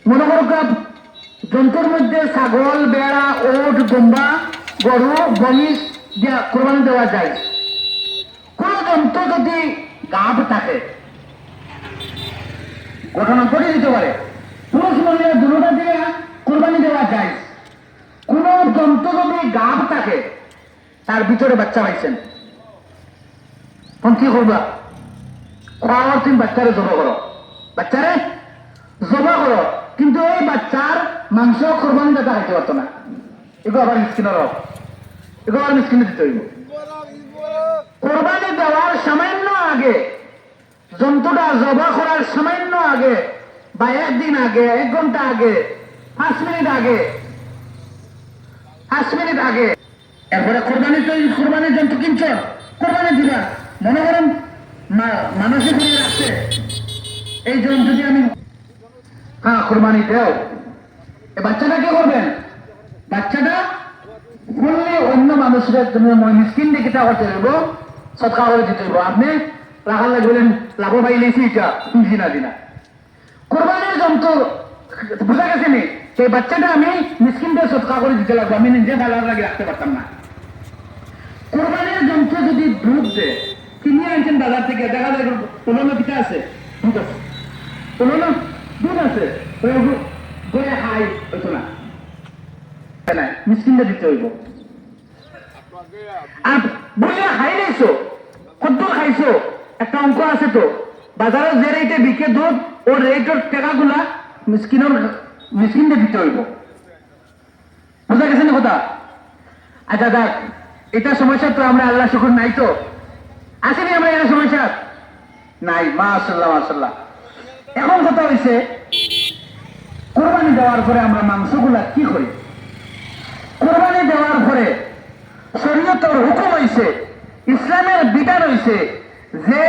মনে করো জন্তুর মধ্যে ছাগল, বেড়া, ওট, গম্বা, গরু, মহিষ দিয়া কোরবানি দেওয়া যায়। কোন জন্তু যদি গাভ থাকে, ঘটনা ঘটে দিতে পারে, পুরুষ মহিলা দুটোটা দিয়ে কোরবানি দেওয়া যায়। কোন জন্তু যদি গাভ থাকে, তার ভিতরে বাচ্চা পাইছেন, তখন কি করবা? খাওয়ার তুমি বাচ্চারে জমা করো, বাচ্চারে জমা করো, কিন্তু এই বাচ্চার মাংস কোরবানি দাতা খাইতে পারতো না। এগুলো আবার মিসকিনের হক, এগুলো আবার মিসকিনে দিতে হইব। কোরবানি দেওয়ার সামান্য আগে, জন্তুটা জবা করার সামান্য আগে বা একদিন আগে, 1 ঘন্টা আগে, 5 মিনিট আগে, 5 মিনিট আগে, এরপরে কোরবানির জন্তু কিনছ, কোরবানি দিবা। মনে করেন মানসিক রাখছে এই জন্তু দিয়ে আমি কোরবানি দেও, এই বাচ্চাটা কি করবেন? বাচ্চাটা বললে অন্য মানুষের তুমি মিসকিন দিকে করতে দেবো, সৎকা করে দিতে দেবো। আপনি রাখার লাগবেন লাভ পাইলেছি, এটা বুঝি না দিনা। কোরবানির জন্তু বোঝা গেছে নি? সেই বাচ্চাটা আমি মিসকিন দিয়ে সৎকা করে দিতে লাগবো, আমি নিজে ভালো লাগে রাখতে পারতাম না। কোরবানির জন্তু যদি দুধ দেয়, কিনে আনছেন বাজার থেকে, দেখা যায় কোনো পিঠা আছে, দুধ আছে, কোনো দুধ আছে, গড়ে খাই হইতো না, মিসকিনটা দিতে হইব। আর বইয়া খাই নাইছো, কত খাইছো, একটা অঙ্ক আছে তো, বাজারে যে রেটে বিকে দুধ, ওর রেটের টাকাগুলা মিসকিনটা দিতে হইব। বুঝা গেছে না কথা? আচ্ছা দেখ, এটা সমস্যা তো আমরা আল্লাহ শুকুর নাই তো, আসেনি আমরা এটা সমস্যা নাই, মাশাআল্লাহ মাশাআল্লাহ। এখন কথা হয়েছে, কোরবানি দেওয়ার পরে আমরা মাংসগুলা কি করি? কোরবানি দেওয়ার পরে শরীয়তের হুকুম হইছে, ইসলামের বিধান হইছে যে